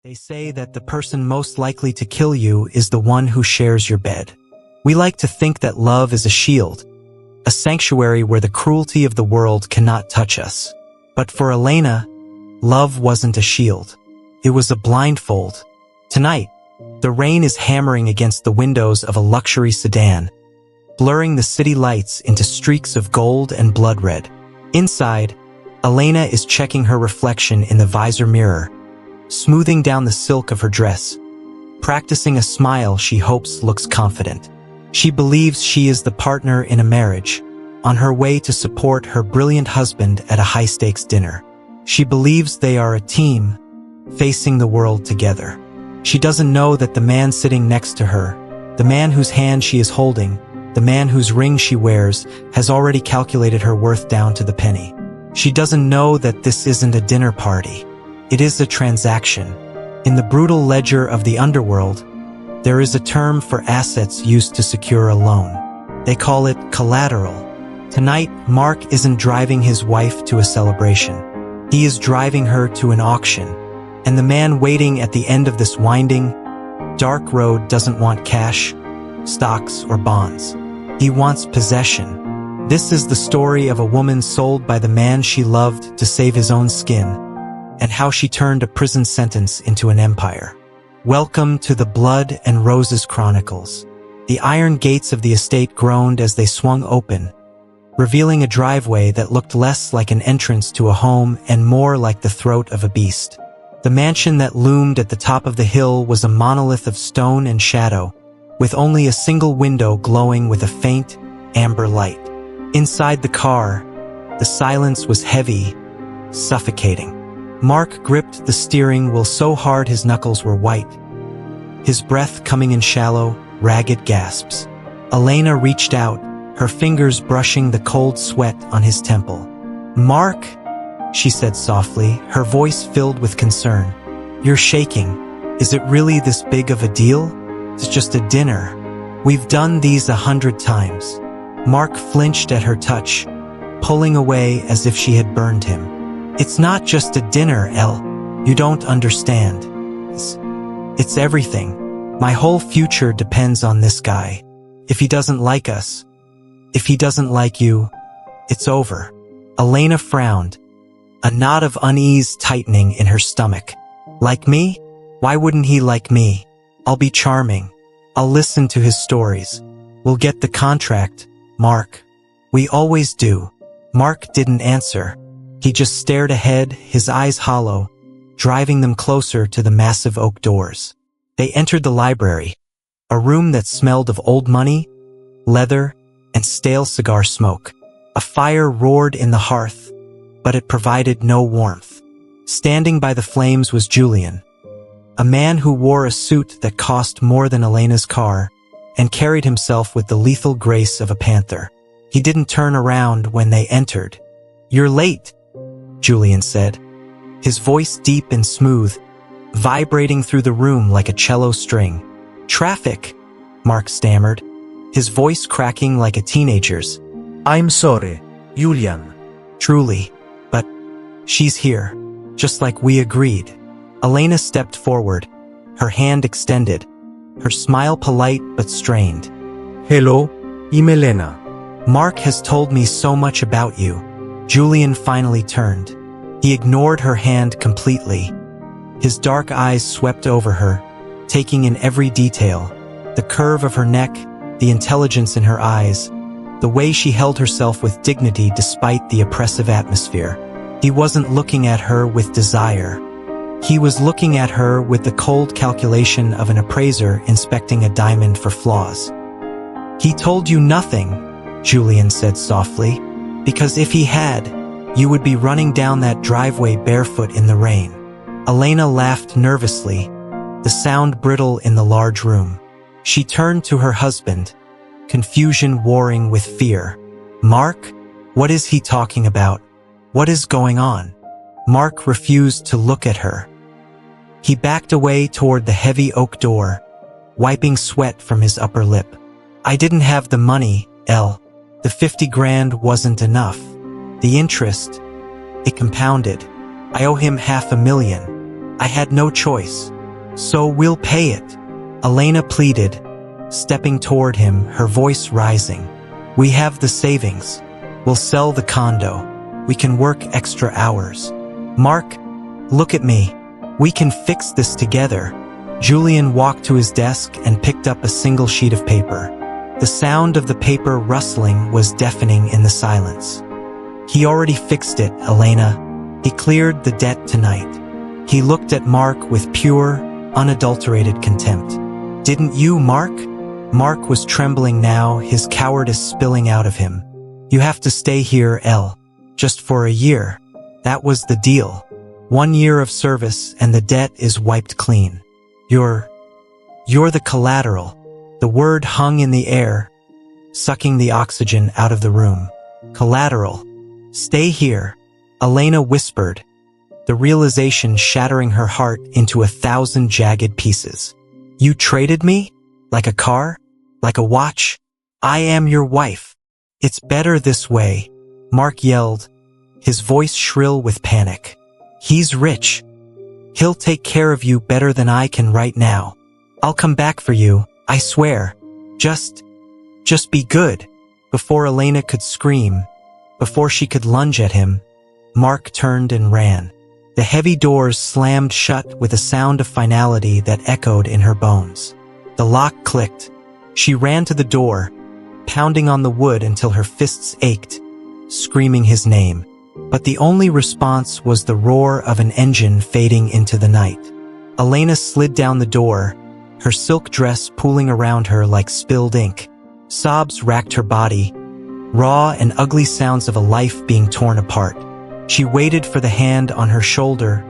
They say that the person most likely to kill you is the one who shares your bed. We like to think that love is a shield, a sanctuary where the cruelty of the world cannot touch us. But for Elena, love wasn't a shield. It was a blindfold. Tonight, the rain is hammering against the windows of a luxury sedan, blurring the city lights into streaks of gold and blood red. Inside, Elena is checking her reflection in the visor mirror, smoothing down the silk of her dress, practicing a smile she hopes looks confident. She believes she is the partner in a marriage, on her way to support her brilliant husband at a high-stakes dinner. She believes they are a team, facing the world together. She doesn't know that the man sitting next to her, the man whose hand she is holding, the man whose ring she wears, has already calculated her worth down to the penny. She doesn't know that this isn't a dinner party. It is a transaction. In the brutal ledger of the underworld, there is a term for assets used to secure a loan. They call it collateral. Tonight, Mark isn't driving his wife to a celebration. He is driving her to an auction. And the man waiting at the end of this winding, dark road doesn't want cash, stocks, or bonds. He wants possession. This is the story of a woman sold by the man she loved to save his own skin, and how she turned a prison sentence into an empire. Welcome to the Blood and Roses Chronicles. The iron gates of the estate groaned as they swung open, revealing a driveway that looked less like an entrance to a home and more like the throat of a beast. The mansion that loomed at the top of the hill was a monolith of stone and shadow, with only a single window glowing with a faint, amber light. Inside the car, the silence was heavy, suffocating. Mark gripped the steering wheel so hard his knuckles were white, his breath coming in shallow, ragged gasps. Elena reached out, her fingers brushing the cold sweat on his temple. "Mark," she said softly, her voice filled with concern. "You're shaking. Is it really this big of a deal? It's just a dinner. We've done these 100 times. Mark flinched at her touch, pulling away as if she had burned him. "It's not just a dinner, Elle. You don't understand. It's everything. My whole future depends on this guy. If he doesn't like us, if he doesn't like you, it's over." Elena frowned, a knot of unease tightening in her stomach. "Like me? Why wouldn't he like me? I'll be charming. I'll listen to his stories. We'll get the contract, Mark. We always do." Mark didn't answer. He just stared ahead, his eyes hollow, driving them closer to the massive oak doors. They entered the library, a room that smelled of old money, leather, and stale cigar smoke. A fire roared in the hearth, but it provided no warmth. Standing by the flames was Julian, a man who wore a suit that cost more than Elena's car and carried himself with the lethal grace of a panther. He didn't turn around when they entered. "You're late," Julian said, his voice deep and smooth, vibrating through the room like a cello string. "Traffic," Mark stammered, his voice cracking like a teenager's. "I'm sorry, Julian." "Truly, but she's here, just like we agreed." Elena stepped forward, her hand extended, her smile polite but strained. "Hello, I'm Elena." "Mark has told me so much about you." Julian finally turned. He ignored her hand completely. His dark eyes swept over her, taking in every detail, the curve of her neck, the intelligence in her eyes, the way she held herself with dignity despite the oppressive atmosphere. He wasn't looking at her with desire. He was looking at her with the cold calculation of an appraiser inspecting a diamond for flaws. "He told you nothing," Julian said softly. "Because if he had, you would be running down that driveway barefoot in the rain." Elena laughed nervously, the sound brittle in the large room. She turned to her husband, confusion warring with fear. "Mark? What is he talking about? What is going on?" Mark refused to look at her. He backed away toward the heavy oak door, wiping sweat from his upper lip. "I didn't have the money, Elle. The 50 grand wasn't enough. The interest, it compounded. I owe him $500,000. I had no choice." So we'll pay it, Elena pleaded, stepping toward him, her voice rising. We have the savings. We'll sell the condo. We can work extra hours. Mark, look at me. We can fix this together. Julian walked to his desk and picked up a single sheet of paper. The sound of the paper rustling was deafening in the silence. He already fixed it, Elena. He cleared the debt tonight. He looked at Mark with pure, unadulterated contempt. Didn't you, Mark? Mark was trembling now, his cowardice spilling out of him. You have to stay here, Elle. Just for a year. That was the deal. 1 year of service and the debt is wiped clean. You're the collateral. The word hung in the air, sucking the oxygen out of the room. Collateral. Stay here, Elena whispered, the realization shattering her heart into 1,000 jagged pieces. You traded me? Like a car? Like a watch? I am your wife. It's better this way, Mark yelled, his voice shrill with panic. He's rich. He'll take care of you better than I can right now. I'll come back for you, I swear. Just be good. Before Elena could scream, before she could lunge at him, Mark turned and ran. The heavy doors slammed shut with a sound of finality that echoed in her bones. The lock clicked. She ran to the door, pounding on the wood until her fists ached, screaming his name. But the only response was the roar of an engine fading into the night. Elena slid down the door, her silk dress pooling around her like spilled ink. Sobs racked her body, raw and ugly sounds of a life being torn apart. She waited for the hand on her shoulder,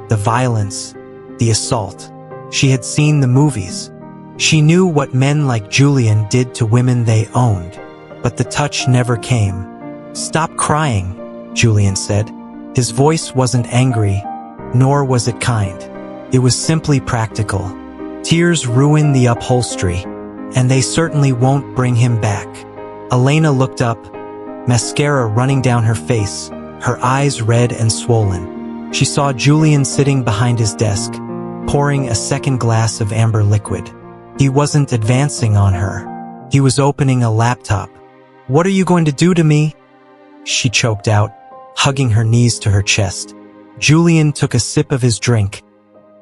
the violence, the assault. She had seen the movies. She knew what men like Julian did to women they owned, but the touch never came. Stop crying, Julian said. His voice wasn't angry, nor was it kind. It was simply practical. Tears ruin the upholstery, and they certainly won't bring him back. Elena looked up, mascara running down her face, her eyes red and swollen. She saw Julian sitting behind his desk, pouring a second glass of amber liquid. He wasn't advancing on her. He was opening a laptop. What are you going to do to me? She choked out, hugging her knees to her chest. Julian took a sip of his drink,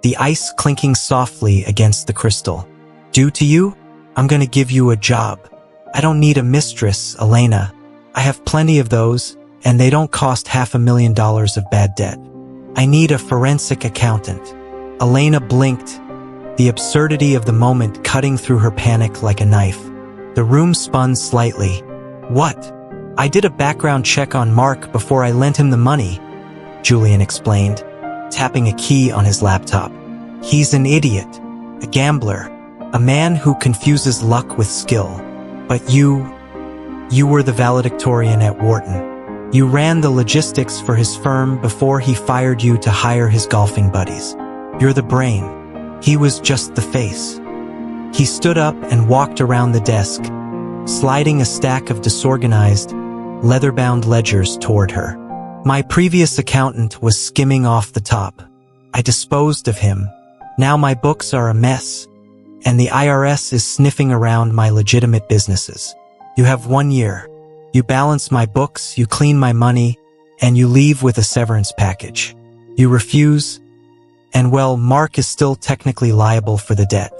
the ice clinking softly against the crystal. Do to you? I'm going to give you a job. I don't need a mistress, Elena. I have plenty of those, and they don't cost $500,000 of bad debt. I need a forensic accountant. Elena blinked, the absurdity of the moment cutting through her panic like a knife. The room spun slightly. What? I did a background check on Mark before I lent him the money, Julian explained, tapping a key on his laptop. He's an idiot, a gambler, a man who confuses luck with skill. But you were the valedictorian at Wharton. You ran the logistics for his firm before he fired you to hire his golfing buddies. You're the brain. He was just the face. He stood up and walked around the desk, sliding a stack of disorganized, leather-bound ledgers toward her. My previous accountant was skimming off the top. I disposed of him. Now my books are a mess, and the IRS is sniffing around my legitimate businesses. You have 1 year. You balance my books, you clean my money, and you leave with a severance package. You refuse, and well, Mark is still technically liable for the debt.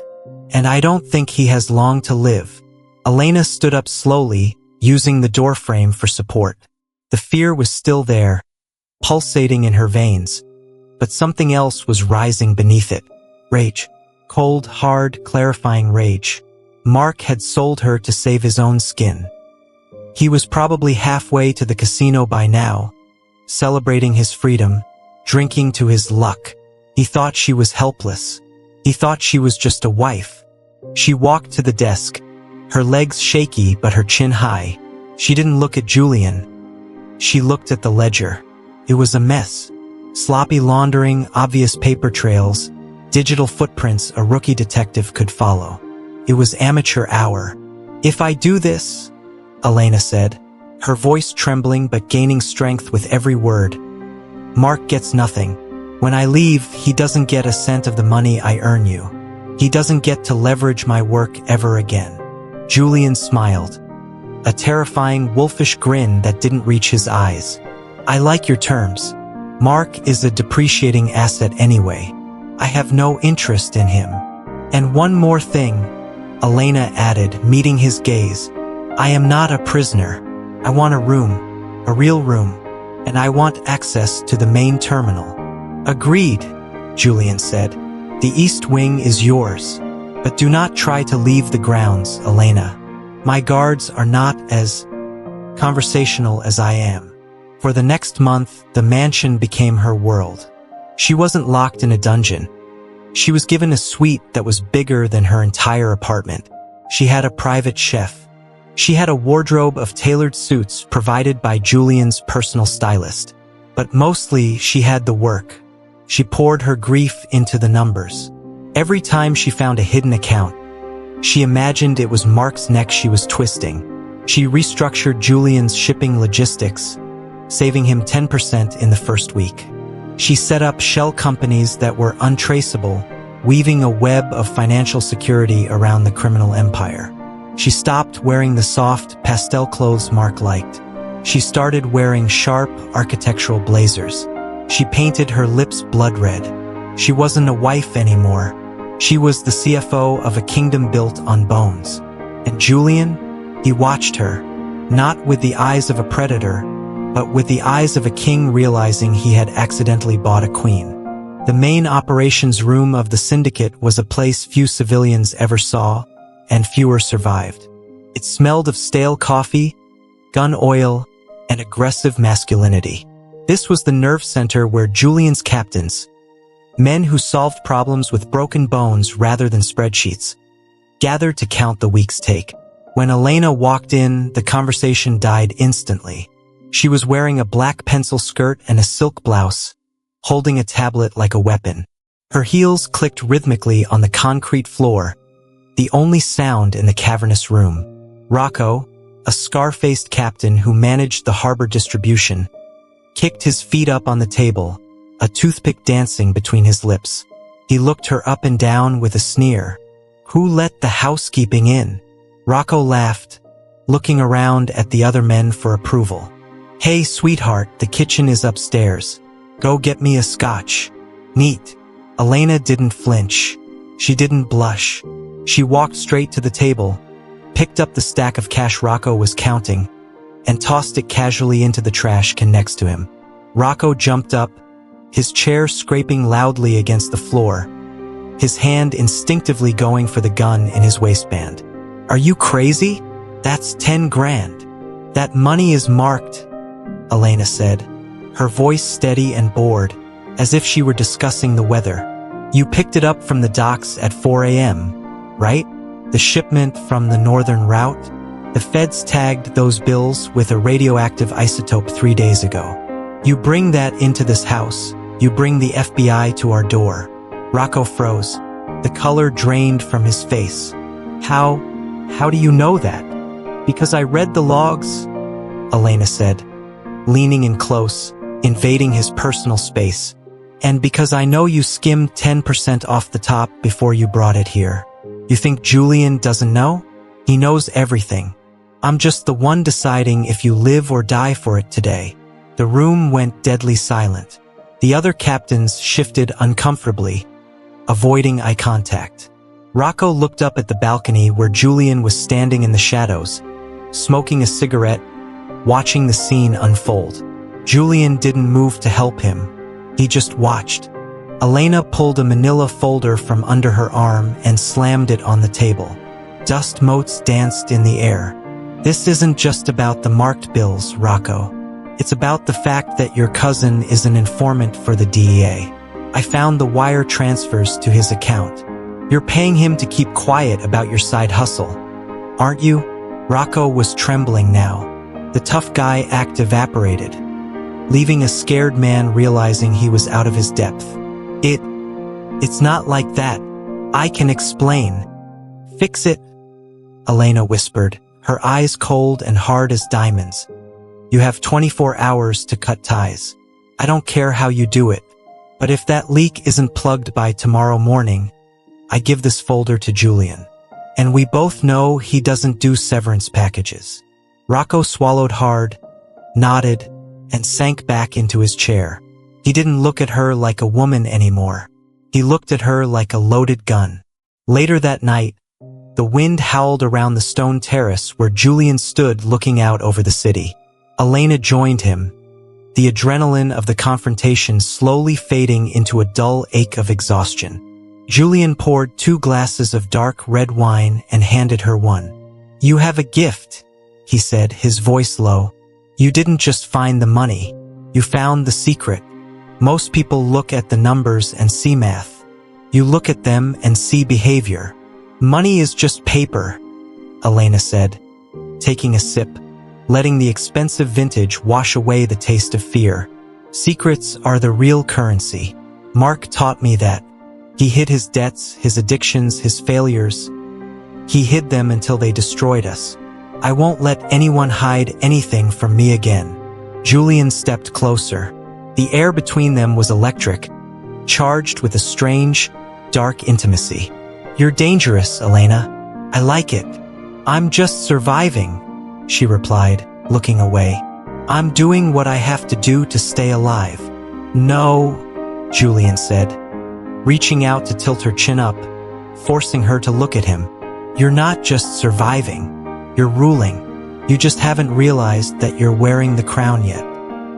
And I don't think he has long to live. Elena stood up slowly, using the doorframe for support. The fear was still there, pulsating in her veins, but something else was rising beneath it. Rage. Cold, hard, clarifying rage. Mark had sold her to save his own skin. He was probably halfway to the casino by now, celebrating his freedom, drinking to his luck. He thought she was helpless. He thought she was just a wife. She walked to the desk, her legs shaky but her chin high. She didn't look at Julian. She looked at the ledger. It was a mess. Sloppy laundering, obvious paper trails, digital footprints a rookie detective could follow. It was amateur hour. If I do this, Elena said, her voice trembling but gaining strength with every word, Mark gets nothing. When I leave, he doesn't get a cent of the money I earn you. He doesn't get to leverage my work ever again. Julian smiled, a terrifying wolfish grin that didn't reach his eyes. I like your terms. Mark is a depreciating asset anyway. I have no interest in him. And one more thing, Elena added, meeting his gaze. I am not a prisoner. I want a room, a real room, and I want access to the main terminal. Agreed, Julian said. The East Wing is yours, but do not try to leave the grounds, Elena. My guards are not as conversational as I am. For the next month, the mansion became her world. She wasn't locked in a dungeon. She was given a suite that was bigger than her entire apartment. She had a private chef. She had a wardrobe of tailored suits provided by Julian's personal stylist. But mostly, she had the work. She poured her grief into the numbers. Every time she found a hidden account, she imagined it was Mark's neck she was twisting. She restructured Julian's shipping logistics, saving him 10% in the first week. She set up shell companies that were untraceable, weaving a web of financial security around the criminal empire. She stopped wearing the soft, pastel clothes Mark liked. She started wearing sharp, architectural blazers. She painted her lips blood red. She wasn't a wife anymore. She was the CFO of a kingdom built on bones. And Julian? He watched her, not with the eyes of a predator, but with the eyes of a king realizing he had accidentally bought a queen. The main operations room of the syndicate was a place few civilians ever saw, and fewer survived. It smelled of stale coffee, gun oil, and aggressive masculinity. This was the nerve center where Julian's captains, men who solved problems with broken bones rather than spreadsheets, gathered to count the week's take. When Elena walked in, the conversation died instantly. She was wearing a black pencil skirt and a silk blouse, holding a tablet like a weapon. Her heels clicked rhythmically on the concrete floor, the only sound in the cavernous room. Rocco, a scar-faced captain who managed the harbor distribution, kicked his feet up on the table, a toothpick dancing between his lips. He looked her up and down with a sneer. Who let the housekeeping in? Rocco laughed, looking around at the other men for approval. Hey, sweetheart, the kitchen is upstairs. Go get me a scotch. Neat. Elena didn't flinch. She didn't blush. She walked straight to the table, picked up the stack of cash Rocco was counting, and tossed it casually into the trash can next to him. Rocco jumped up, his chair scraping loudly against the floor, his hand instinctively going for the gun in his waistband. Are you crazy? That's 10 grand. That money is marked, Elena said, her voice steady and bored, as if she were discussing the weather. You picked it up from the docks at 4 a.m., right? The shipment from the northern route? The feds tagged those bills with a radioactive isotope 3 days ago. You bring that into this house. You bring the FBI to our door. Rocco froze. The color drained from his face. How do you know that? Because I read the logs, Elena said, leaning in close, invading his personal space. And because I know you skimmed 10% off the top before you brought it here. You think Julian doesn't know? He knows everything. I'm just the one deciding if you live or die for it today. The room went deadly silent. The other captains shifted uncomfortably, avoiding eye contact. Rocco looked up at the balcony where Julian was standing in the shadows, smoking a cigarette, watching the scene unfold. Julian didn't move to help him. He just watched. Elena pulled a manila folder from under her arm and slammed it on the table. Dust motes danced in the air. This isn't just about the marked bills, Rocco. It's about the fact that your cousin is an informant for the DEA. I found the wire transfers to his account. You're paying him to keep quiet about your side hustle, aren't you? Rocco was trembling now. The tough guy act evaporated, leaving a scared man realizing he was out of his depth. It's not like that. I can explain. Fix it, Elena whispered, her eyes cold and hard as diamonds. You have 24 hours to cut ties. I don't care how you do it. But if that leak isn't plugged by tomorrow morning, I give this folder to Julian. And we both know he doesn't do severance packages. Rocco swallowed hard, nodded, and sank back into his chair. He didn't look at her like a woman anymore. He looked at her like a loaded gun. Later that night, the wind howled around the stone terrace where Julian stood looking out over the city. Elena joined him, the adrenaline of the confrontation slowly fading into a dull ache of exhaustion. Julian poured 2 glasses of dark red wine and handed her one. "You have a gift," he said, his voice low. "You didn't just find the money. You found the secret. Most people look at the numbers and see math. You look at them and see behavior. Money is just paper," Elena said, taking a sip, letting the expensive vintage wash away the taste of fear. "Secrets are the real currency. Mark taught me that. He hid his debts, his addictions, his failures. He hid them until they destroyed us. I won't let anyone hide anything from me again." Julian stepped closer. The air between them was electric, charged with a strange, dark intimacy. "You're dangerous, Elena. I like it." "I'm just surviving," she replied, looking away. "I'm doing what I have to do to stay alive." "No," Julian said, reaching out to tilt her chin up, forcing her to look at him. "You're not just surviving. You're ruling. You just haven't realized that you're wearing the crown yet."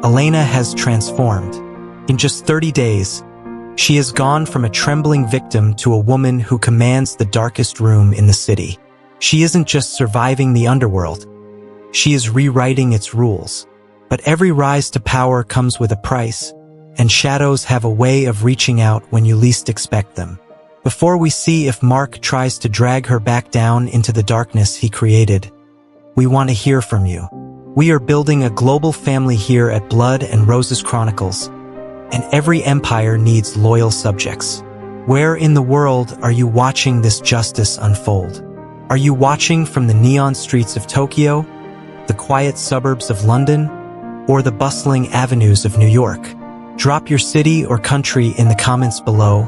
Elena has transformed. In just 30 days, she has gone from a trembling victim to a woman who commands the darkest room in the city. She isn't just surviving the underworld. She is rewriting its rules. But every rise to power comes with a price, and shadows have a way of reaching out when you least expect them. Before we see if Mark tries to drag her back down into the darkness he created, we want to hear from you. We are building a global family here at Blood and Roses Chronicles, and every empire needs loyal subjects. Where in the world are you watching this justice unfold? Are you watching from the neon streets of Tokyo, the quiet suburbs of London, or the bustling avenues of New York? Drop your city or country in the comments below.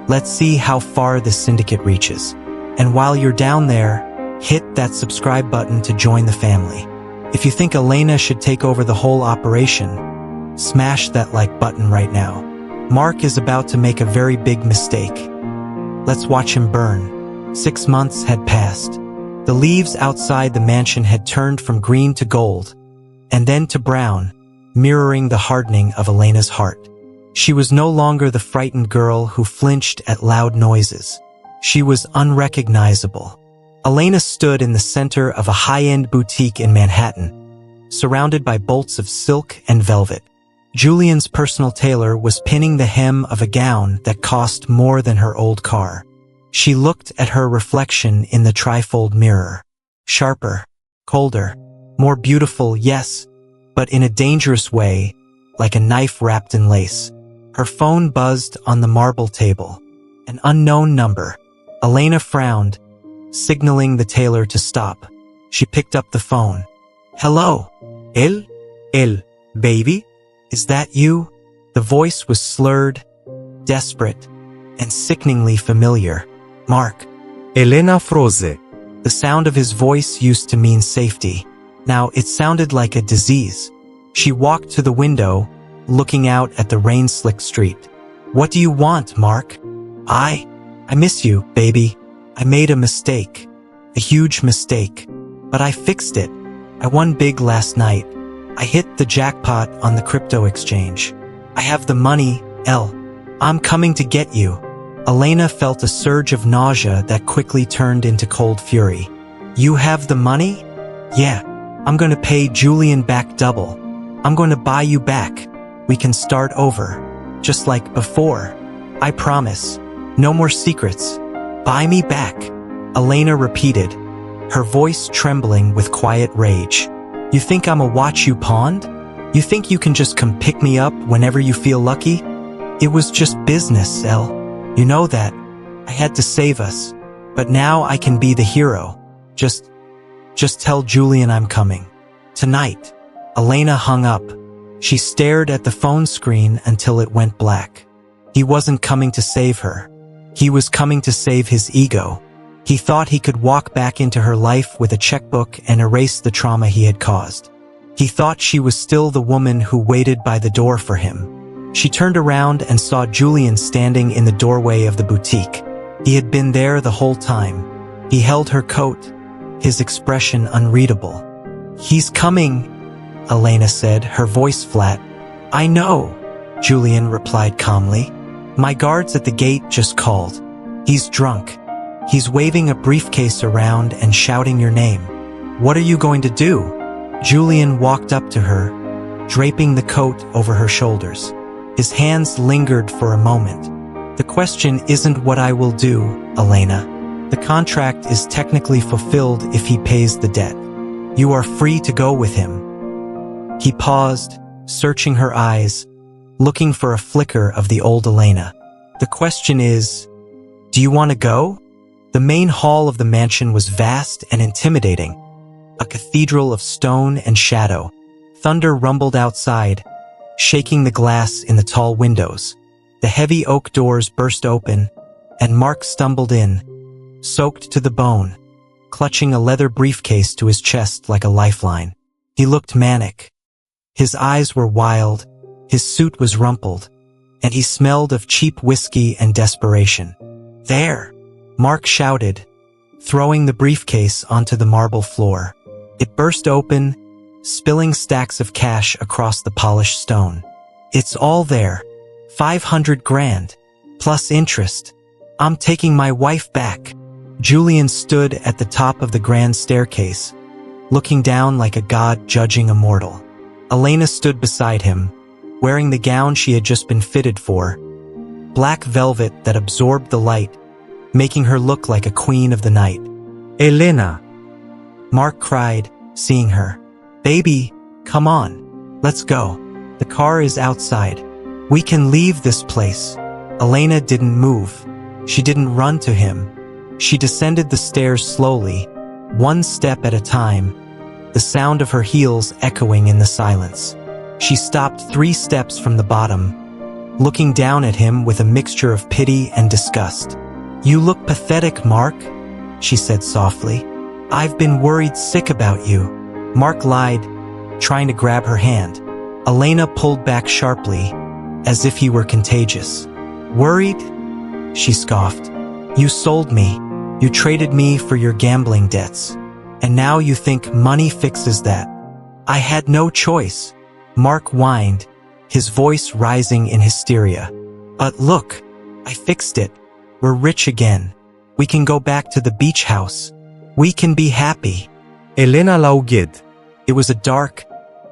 Let's see how far this syndicate reaches. And while you're down there, hit that subscribe button to join the family. If you think Elena should take over the whole operation, smash that like button right now. Mark is about to make a very big mistake. Let's watch him burn. 6 months had passed. The leaves outside the mansion had turned from green to gold, and then to brown, mirroring the hardening of Elena's heart. She was no longer the frightened girl who flinched at loud noises. She was unrecognizable. Elena stood in the center of a high-end boutique in Manhattan, surrounded by bolts of silk and velvet. Julian's personal tailor was pinning the hem of a gown that cost more than her old car. She looked at her reflection in the trifold mirror. Sharper, colder, more beautiful, yes, but in a dangerous way, like a knife wrapped in lace. Her phone buzzed on the marble table. An unknown number. Elena frowned, signaling the tailor to stop. She picked up the phone. "Hello? El, baby? Is that you?" The voice was slurred, desperate, and sickeningly familiar. "Mark." Elena froze. The sound of his voice used to mean safety. Now it sounded like a disease. She walked to the window, looking out at the rain-slicked street. "What do you want, Mark?" I miss you, baby. I made a mistake. A huge mistake. But I fixed it. I won big last night. I hit the jackpot on the crypto exchange. I have the money, El. I'm coming to get you." Elena felt a surge of nausea that quickly turned into cold fury. "You have the money?" "Yeah. I'm gonna pay Julian back double. I'm gonna buy you back. We can start over. Just like before. I promise. No more secrets. Buy me back." Elena repeated, her voice trembling with quiet rage. "You think I'm a watch you pawned? You think you can just come pick me up whenever you feel lucky? It was just business, El. You know that. I had to save us. But now I can be the hero. Just tell Julian I'm coming. Tonight." Elena hung up. She stared at the phone screen until it went black. He wasn't coming to save her. He was coming to save his ego. He thought he could walk back into her life with a checkbook and erase the trauma he had caused. He thought she was still the woman who waited by the door for him. She turned around and saw Julian standing in the doorway of the boutique. He had been there the whole time. He held her coat, his expression unreadable. "He's coming," Elena said, her voice flat. "I know," Julian replied calmly. "My guards at the gate just called. He's drunk. He's waving a briefcase around and shouting your name. What are you going to do?" Julian walked up to her, draping the coat over her shoulders. His hands lingered for a moment. "The question isn't what I will do, Elena. The contract is technically fulfilled if he pays the debt. You are free to go with him." He paused, searching her eyes, looking for a flicker of the old Elena. "The question is, do you want to go?" The main hall of the mansion was vast and intimidating, a cathedral of stone and shadow. Thunder rumbled outside, shaking the glass in the tall windows. The heavy oak doors burst open, and Mark stumbled in, soaked to the bone, clutching a leather briefcase to his chest like a lifeline. He looked manic. His eyes were wild, his suit was rumpled, and he smelled of cheap whiskey and desperation. "There!" Mark shouted, throwing the briefcase onto the marble floor. It burst open, spilling stacks of cash across the polished stone. "It's all there. 500 grand, plus interest. I'm taking my wife back." Julian stood at the top of the grand staircase, looking down like a god judging a mortal. Elena stood beside him, wearing the gown she had just been fitted for, black velvet that absorbed the light, making her look like a queen of the night. Elena! Mark cried, seeing her. "Baby, come on. Let's go. The car is outside. We can leave this place." Elena didn't move. She didn't run to him. She descended the stairs slowly, one step at a time, the sound of her heels echoing in the silence. She stopped 3 steps from the bottom, looking down at him with a mixture of pity and disgust. "You look pathetic, Mark," she said softly. "I've been worried sick about you." Mark lied, trying to grab her hand. Elena pulled back sharply, as if he were contagious. "Worried?" she scoffed. "You sold me. You traded me for your gambling debts. And now you think money fixes that." "I had no choice," Mark whined, his voice rising in hysteria. "But look, I fixed it. We're rich again. We can go back to the beach house. We can be happy." Elena laughed. It was a dark,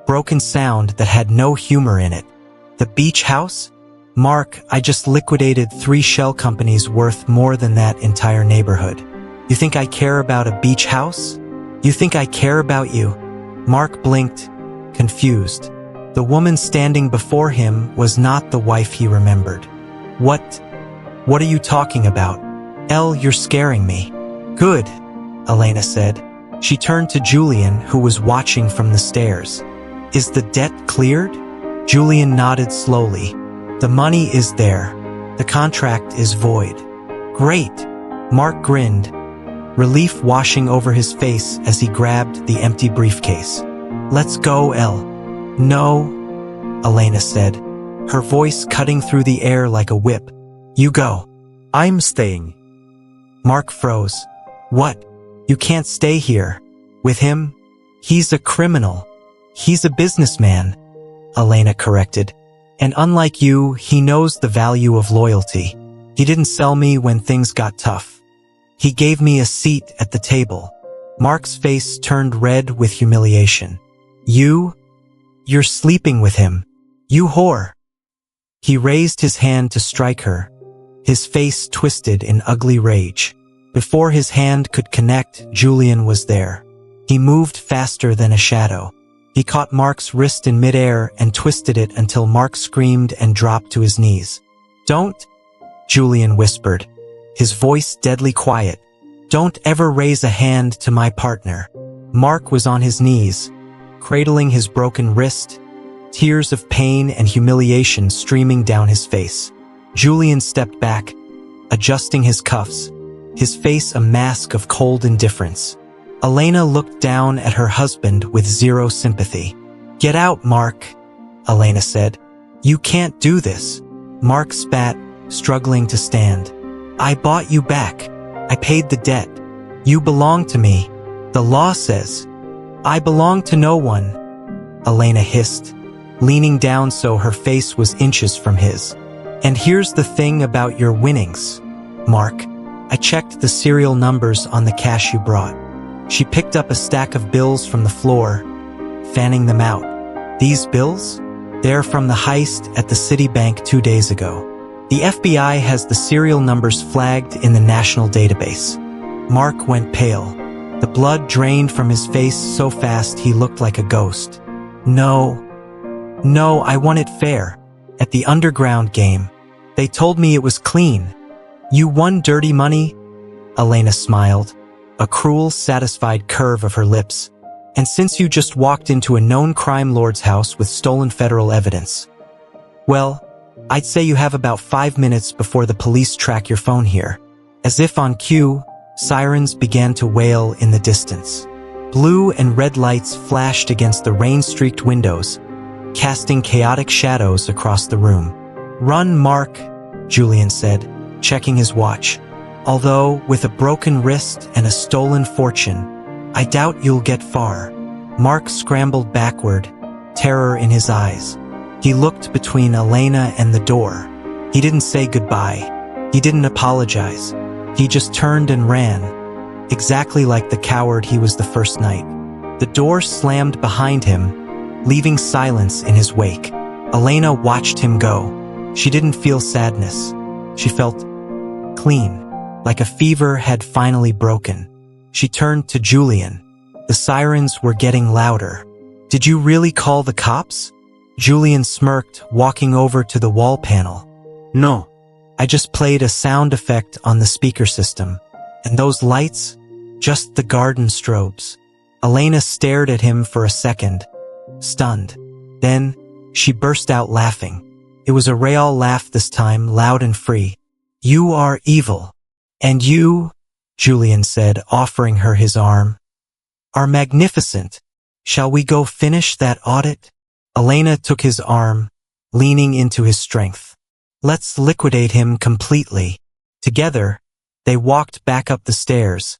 broken sound that had no humor in it. "The beach house? Mark, I just liquidated 3 shell companies worth more than that entire neighborhood. You think I care about a beach house? You think I care about you?" Mark blinked, confused. The woman standing before him was not the wife he remembered. What are you talking about? "Elle, you're scaring me." "Good," Elena said. She turned to Julian, who was watching from the stairs. "Is the debt cleared?" Julian nodded slowly. "The money is there. The contract is void." "Great." Mark grinned, relief washing over his face as he grabbed the empty briefcase. "Let's go, Elle." "No," Elena said, her voice cutting through the air like a whip. "You go." I'm staying. Mark froze. "What? You can't stay here. With him? He's a criminal. He's a businessman," Elena corrected. "And unlike you, he knows the value of loyalty. He didn't sell me when things got tough. He gave me a seat at the table." Mark's face turned red with humiliation. You're sleeping with him. You whore." He raised his hand to strike her, his face twisted in ugly rage. Before his hand could connect, Julian was there. He moved faster than a shadow. He caught Mark's wrist in midair and twisted it until Mark screamed and dropped to his knees. "Don't," Julian whispered, his voice deadly quiet. "Don't ever raise a hand to my partner." Mark was on his knees, cradling his broken wrist, tears of pain and humiliation streaming down his face. Julian stepped back, adjusting his cuffs, his face a mask of cold indifference. Elena looked down at her husband with zero sympathy. "Get out, Mark," Elena said. "You can't do this." Mark spat, struggling to stand. "I bought you back. I paid the debt. You belong to me. The law says." "I belong to no one," Elena hissed, leaning down so her face was inches from his. "And here's the thing about your winnings, Mark. I checked the serial numbers on the cash you brought." She picked up a stack of bills from the floor, fanning them out. "These bills? They're from the heist at the Citibank 2 days ago. The FBI has the serial numbers flagged in the national database." Mark went pale. The blood drained from his face so fast he looked like a ghost. No, I won it fair. At the underground game. They told me it was clean." "You won dirty money?" Elena smiled, a cruel, satisfied curve of her lips. "And since you just walked into a known crime lord's house with stolen federal evidence, well, I'd say you have about 5 minutes before the police track your phone here." As if on cue, sirens began to wail in the distance. Blue and red lights flashed against the rain-streaked windows, casting chaotic shadows across the room. "Run, Mark," Julian said, checking his watch. "Although, with a broken wrist and a stolen fortune, I doubt you'll get far." Mark scrambled backward, terror in his eyes. He looked between Elena and the door. He didn't say goodbye. He didn't apologize. He just turned and ran, exactly like the coward he was the first night. The door slammed behind him, leaving silence in his wake. Elena watched him go. She didn't feel sadness. She felt clean, like a fever had finally broken. She turned to Julian. The sirens were getting louder. "Did you really call the cops?" Julian smirked, walking over to the wall panel. "No. I just played a sound effect on the speaker system. And those lights? Just the garden strobes." Elena stared at him for a second, stunned. Then, she burst out laughing. It was a Real laugh this time, loud and free. "You are evil. And you," Julian said, offering her his arm, "are magnificent. Shall we go finish that audit?" Elena took his arm, leaning into his strength. "Let's liquidate him completely." Together, they walked back up the stairs,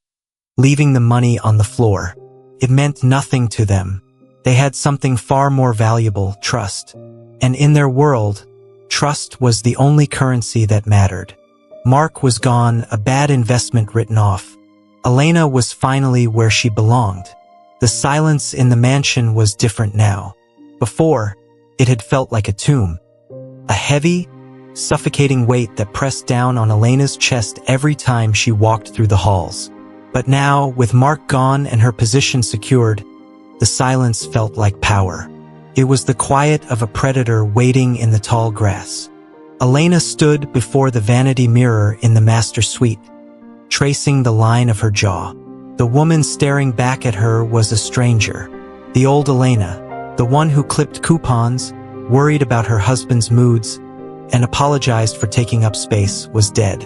leaving the money on the floor. It meant nothing to them. They had something far more valuable, trust. And in their world, trust was the only currency that mattered. Mark was gone, a bad investment written off. Elena was finally where she belonged. The silence in the mansion was different now. Before, it had felt like a tomb. A heavy, suffocating weight that pressed down on Elena's chest every time she walked through the halls. But now, with Mark gone and her position secured, the silence felt like power. It was the quiet of a predator waiting in the tall grass. Elena stood before the vanity mirror in the master suite, tracing the line of her jaw. The woman staring back at her was a stranger. The old Elena, the one who clipped coupons, worried about her husband's moods, and apologized for taking up space, was dead.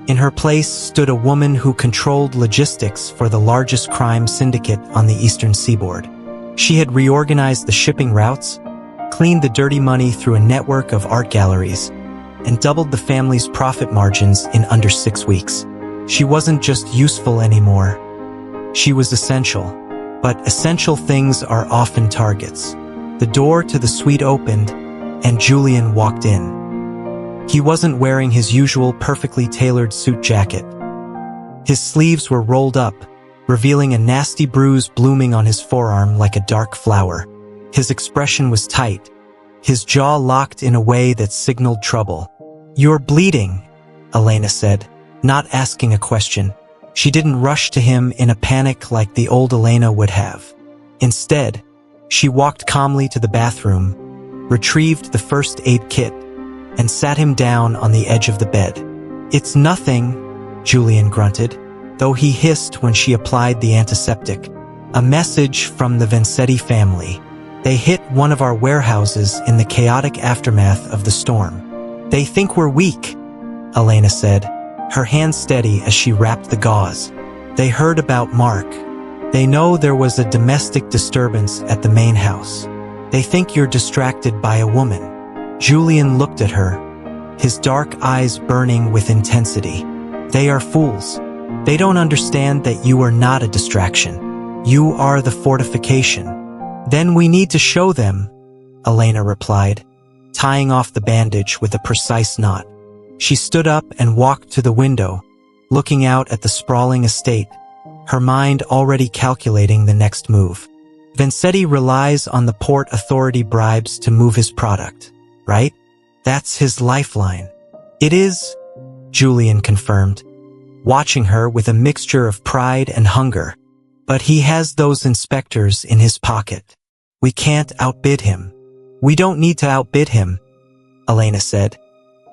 In her place stood a woman who controlled logistics for the largest crime syndicate on the eastern seaboard. She had reorganized the shipping routes, cleaned the dirty money through a network of art galleries, and doubled the family's profit margins in under 6 weeks. She wasn't just useful anymore. She was essential. But essential things are often targets. The door to the suite opened, and Julian walked in. He wasn't wearing his usual perfectly tailored suit jacket. His sleeves were rolled up, revealing a nasty bruise blooming on his forearm like a dark flower. His expression was tight, his jaw locked in a way that signaled trouble. "You're bleeding," Elena said, not asking a question. She didn't rush to him in a panic like the old Elena would have. Instead, she walked calmly to the bathroom, retrieved the first aid kit, and sat him down on the edge of the bed. "It's nothing," Julian grunted, though he hissed when she applied the antiseptic. "A message from the Vanzetti family. They hit one of our warehouses in the chaotic aftermath of the storm. They think we're weak, Elena said, her hand steady as she wrapped the gauze. They heard about Mark. They know there was a domestic disturbance at the main house. They think you're distracted by a woman. Julian looked at her, his dark eyes burning with intensity. They are fools. They don't understand that you are not a distraction. You are the fortification. Then we need to show them, Elena replied, tying off the bandage with a precise knot. She stood up and walked to the window, looking out at the sprawling estate, her mind already calculating the next move. Vanzetti relies on the Port Authority bribes to move his product, right? That's his lifeline. It is, Julian confirmed, watching her with a mixture of pride and hunger. But he has those inspectors in his pocket. We can't outbid him. We don't need to outbid him, Elena said,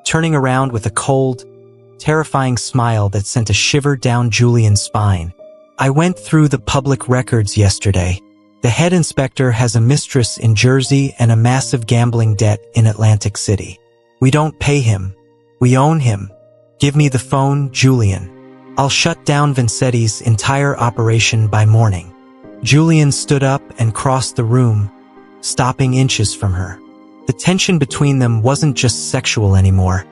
turning around with a cold, terrifying smile that sent a shiver down Julian's spine. I went through the public records yesterday. The head inspector has a mistress in Jersey and a massive gambling debt in Atlantic City. We don't pay him. We own him. Give me the phone, Julian. I'll shut down Vanzetti's entire operation by morning. Julian stood up and crossed the room, stopping inches from her. The tension between them wasn't just sexual anymore.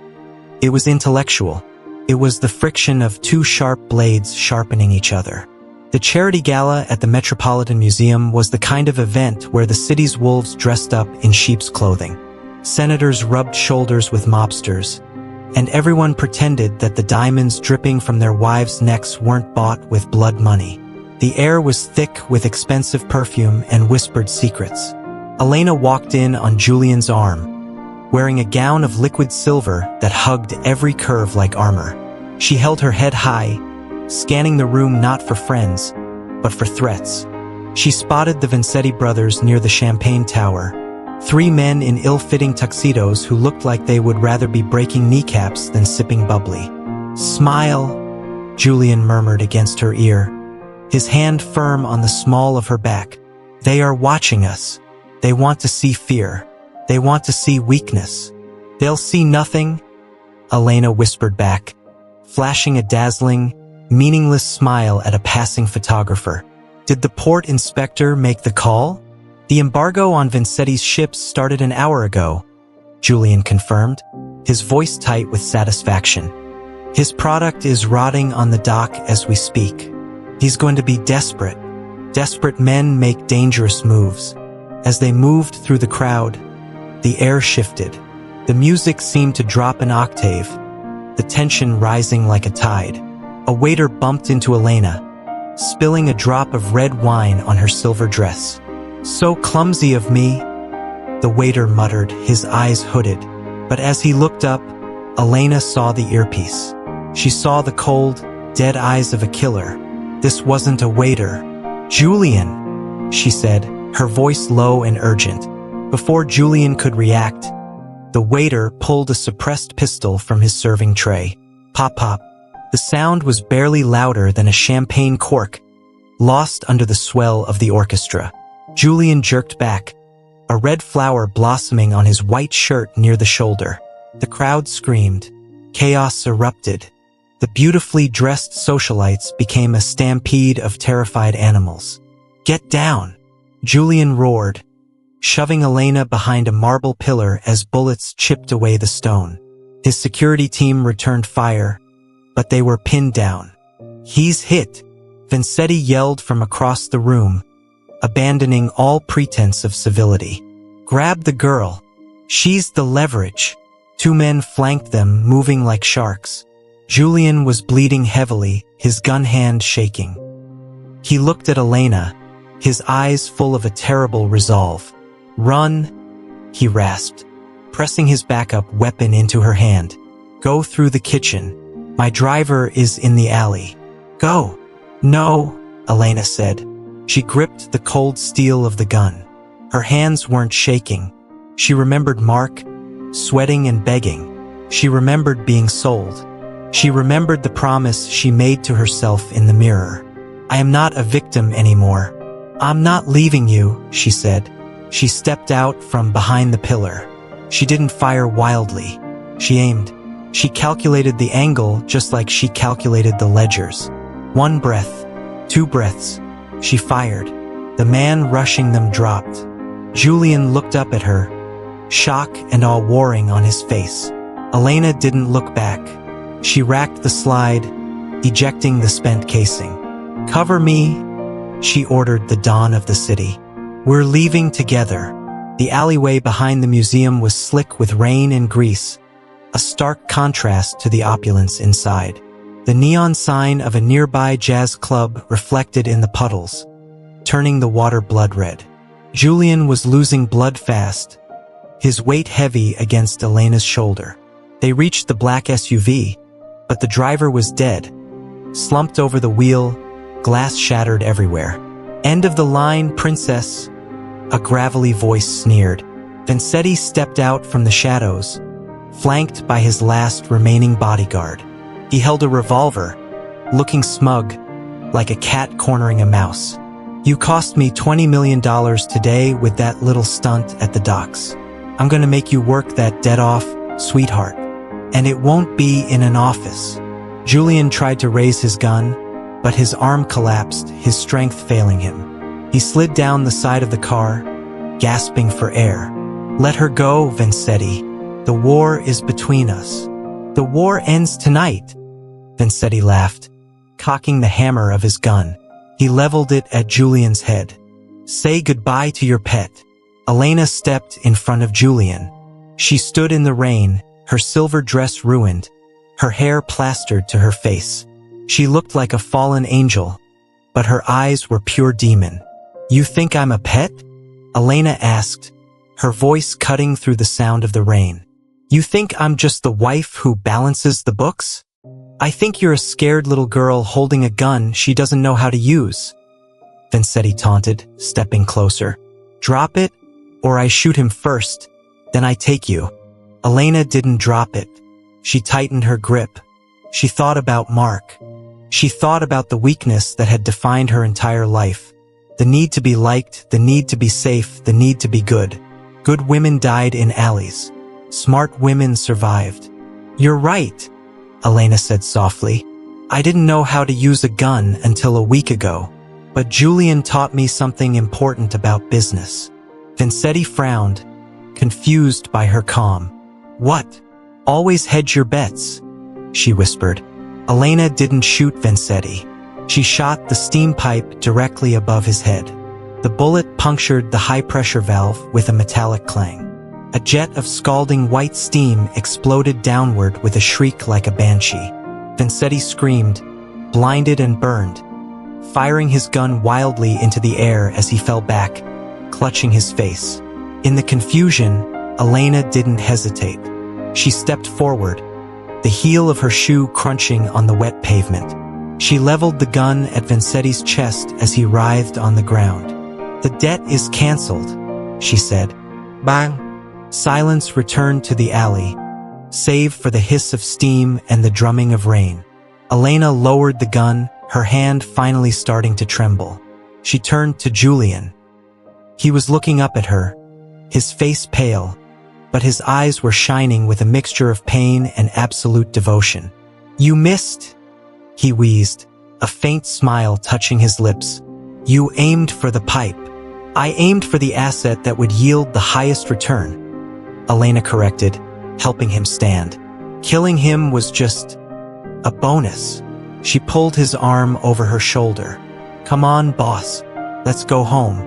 It was intellectual. It was the friction of two sharp blades sharpening each other. The charity gala at the Metropolitan Museum was the kind of event where the city's wolves dressed up in sheep's clothing. Senators rubbed shoulders with mobsters, and everyone pretended that the diamonds dripping from their wives' necks weren't bought with blood money. The air was thick with expensive perfume and whispered secrets. Elena walked in on Julian's arm, wearing a gown of liquid silver that hugged every curve like armor. She held her head high, scanning the room not for friends, but for threats. She spotted the Vanzetti brothers near the Champagne Tower, three men in ill-fitting tuxedos who looked like they would rather be breaking kneecaps than sipping bubbly. Smile, Julian murmured against her ear, his hand firm on the small of her back. They are watching us. They want to see fear. They want to see weakness. They'll see nothing, Elena whispered back, flashing a dazzling, meaningless smile at a passing photographer. Did the port inspector make the call? The embargo on Vanzetti's ships started an hour ago, Julian confirmed, his voice tight with satisfaction. His product is rotting on the dock as we speak. He's going to be desperate. Desperate men make dangerous moves. As they moved through the crowd, the air shifted. The music seemed to drop an octave, the tension rising like a tide. A waiter bumped into Elena, spilling a drop of red wine on her silver dress. So clumsy of me, the waiter muttered, his eyes hooded. But as he looked up, Elena saw the earpiece. She saw the cold, dead eyes of a killer. This wasn't a waiter. Julian, she said, her voice low and urgent. Before Julian could react, the waiter pulled a suppressed pistol from his serving tray. Pop, pop. The sound was barely louder than a champagne cork, lost under the swell of the orchestra. Julian jerked back, a red flower blossoming on his white shirt near the shoulder. The crowd screamed. Chaos erupted. The beautifully dressed socialites became a stampede of terrified animals. Get down, Julian roared, shoving Elena behind a marble pillar as bullets chipped away the stone. His security team returned fire, but they were pinned down. He's hit, Vanzetti yelled from across the room, abandoning all pretense of civility. Grab the girl. She's the leverage. Two men flanked them, moving like sharks. Julian was bleeding heavily, his gun hand shaking. He looked at Elena, his eyes full of a terrible resolve. Run, he rasped, pressing his backup weapon into her hand. Go through the kitchen. My driver is in the alley. Go. No, Elena said. She gripped the cold steel of the gun. Her hands weren't shaking. She remembered Mark, sweating and begging. She remembered being sold. She remembered the promise she made to herself in the mirror. I am not a victim anymore. I'm not leaving you, she said. She stepped out from behind the pillar. She didn't fire wildly. She aimed, She calculated the angle just like she calculated the ledgers. 1 breath, 2 breaths. She fired. The man rushing them dropped. Julian looked up at her, shock and all warring on his face. Elena didn't look back. She racked the slide, ejecting the spent casing. "Cover me," she ordered the dawn of the city. "We're leaving together." The alleyway behind the museum was slick with rain and grease, a stark contrast to the opulence inside. The neon sign of a nearby jazz club reflected in the puddles, turning the water blood red. Julian was losing blood fast, his weight heavy against Elena's shoulder. They reached the black SUV, but the driver was dead, slumped over the wheel, glass shattered everywhere. "End of the line, princess," a gravelly voice sneered. Vanzetti stepped out from the shadows, flanked by his last remaining bodyguard. He held a revolver, looking smug, like a cat cornering a mouse. "You cost me $20 million today with that little stunt at the docks. I'm gonna make you work that dead off, sweetheart. And it won't be in an office." Julian tried to raise his gun, but his arm collapsed, his strength failing him. He slid down the side of the car, gasping for air. "Let her go, Vanzetti. The war is between us. The war ends tonight." Vanzetti laughed, cocking the hammer of his gun. He leveled it at Julian's head. "Say goodbye to your pet." Elena stepped in front of Julian. She stood in the rain, her silver dress ruined, her hair plastered to her face. She looked like a fallen angel, but her eyes were pure demon. "You think I'm a pet?" Elena asked, her voice cutting through the sound of the rain. "You think I'm just the wife who balances the books? I think you're a scared little girl holding a gun she doesn't know how to use." Vanzetti taunted, stepping closer. "Drop it, or I shoot him first, then I take you." Elena didn't drop it. She tightened her grip. She thought about Mark. She thought about the weakness that had defined her entire life. The need to be liked, the need to be safe, the need to be good. Good women died in alleys. Smart women survived. "You're right," Elena said softly. "I didn't know how to use a gun until a week ago, but Julian taught me something important about business." Vanzetti frowned, confused by her calm. "What?" "Always hedge your bets," she whispered. Elena didn't shoot Vanzetti. She shot the steam pipe directly above his head. The bullet punctured the high-pressure valve with a metallic clang. A jet of scalding white steam exploded downward with a shriek like a banshee. Vanzetti screamed, blinded and burned, firing his gun wildly into the air as he fell back, clutching his face. In the confusion, Elena didn't hesitate. She stepped forward, the heel of her shoe crunching on the wet pavement. She leveled the gun at Vanzetti's chest as he writhed on the ground. "The debt is cancelled," she said. Bang! Silence returned to the alley, save for the hiss of steam and the drumming of rain. Elena lowered the gun, her hand finally starting to tremble. She turned to Julian. He was looking up at her, his face pale, but his eyes were shining with a mixture of pain and absolute devotion. "You missed," he wheezed, a faint smile touching his lips. "You aimed for the pipe. I aimed for the asset that would yield the highest return," Elena corrected, helping him stand. "Killing him was just a bonus." She pulled his arm over her shoulder. "Come on, boss. Let's go home.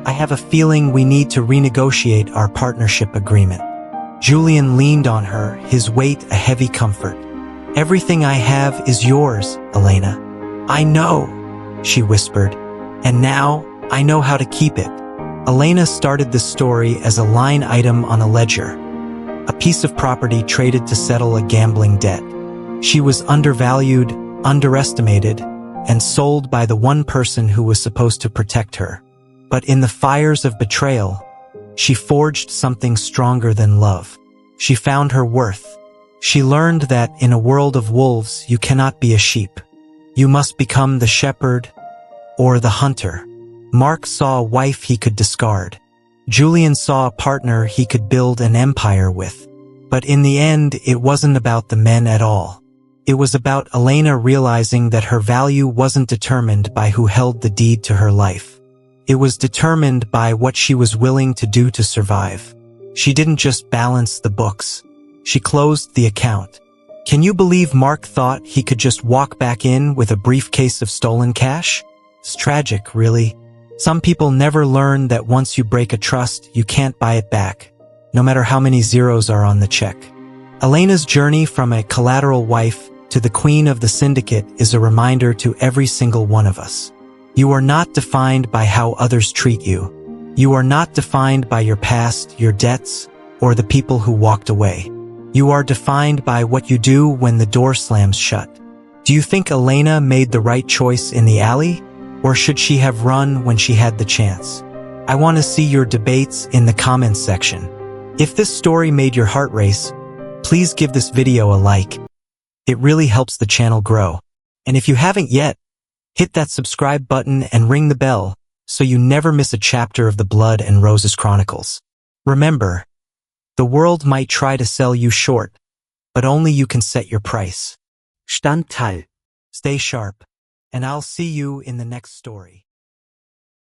I have a feeling we need to renegotiate our partnership agreement." Julian leaned on her, his weight a heavy comfort. "Everything I have is yours, Elena." "I know," she whispered, "and now I know how to keep it." Elena started the story as a line item on a ledger, a piece of property traded to settle a gambling debt. She was undervalued, underestimated, and sold by the one person who was supposed to protect her. But in the fires of betrayal, she forged something stronger than love. She found her worth. She learned that in a world of wolves, you cannot be a sheep. You must become the shepherd or the hunter. Mark saw a wife he could discard. Julian saw a partner he could build an empire with. But in the end, it wasn't about the men at all. It was about Elena realizing that her value wasn't determined by who held the deed to her life. It was determined by what she was willing to do to survive. She didn't just balance the books. She closed the account. Can you believe Mark thought he could just walk back in with a briefcase of stolen cash? It's tragic, really. Some people never learn that once you break a trust, you can't buy it back, no matter how many zeros are on the check. Elena's journey from a collateral wife to the queen of the syndicate is a reminder to every single one of us. You are not defined by how others treat you. You are not defined by your past, your debts, or the people who walked away. You are defined by what you do when the door slams shut. Do you think Elena made the right choice in the alley? Or should she have run when she had the chance? I want to see your debates in the comments section. If this story made your heart race, please give this video a like. It really helps the channel grow. And if you haven't yet, hit that subscribe button and ring the bell so you never miss a chapter of the Blood and Roses Chronicles. Remember, the world might try to sell you short, but only you can set your price. Stay sharp, and I'll see you in the next story.